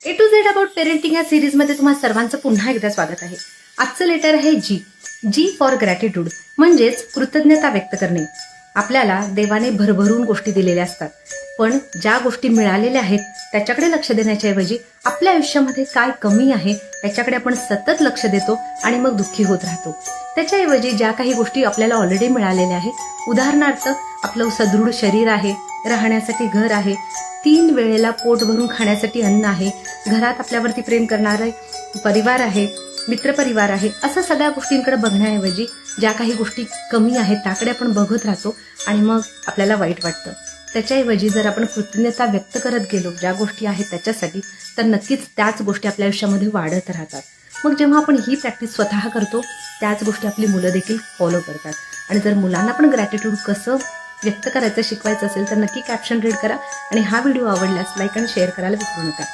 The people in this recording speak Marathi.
A to Z about parenting या सिरीजमध्ये तुम्हा सर्वांचं पुन्हा एकदा स्वागत आहे. आजचं लेटर आहे जी फॉर ग्रॅटिट्यूड, म्हणजेच कृतज्ञता व्यक्त करणे. आपल्याला देवाने भरभरून गोष्टी दिलेल्या असतात, पण ज्या गोष्टी मिळालेल्या आहेत त्याच्याकडे लक्ष देण्याच्या ऐवजी आपल्या आयुष्यामध्ये काय कमी आहे याच्याकडे आपण सतत लक्ष देतो आणि मग दुःखी होत राहतो. त्याच्याऐवजी ज्या काही गोष्टी आपल्याला ऑलरेडी मिळालेल्या आहेत, उदाहरणार्थ आपलं सदृढ शरीर आहे, राहण्यासाठी घर आहे, 3 वेळेला पोट भरून खाण्यासाठी अन्न आहे, घरात आपल्यावरती प्रेम करणारा परिवार आहे, मित्रपरिवार आहे, असं सगळ्या गोष्टींकडे बघण्याऐवजी ज्या काही गोष्टी कमी आहेत त्याकडे आपण बघत राहतो आणि मग आपल्याला वाईट वाटतं. त्याच्याऐवजी जर आपण कृतज्ञता व्यक्त करत गेलो ज्या गोष्टी आहेत त्याच्यासाठी, तर नक्कीच त्याच गोष्टी आपल्या आयुष्यामध्ये वाढत राहतात. मग जेव्हा आपण ही प्रॅक्टिस स्वतः करतो त्याच गोष्टी आपली मुलं देखील फॉलो करतात. आणि जर मुलांना पण ग्रॅटिट्यूड कसं व्यक्त करायचं शिकवायचं असेल तर नक्की कॅप्शन रीड करा आणि हा व्हिडिओ आवडल्यास लाईक आणि शेअर करायला विसरू नका.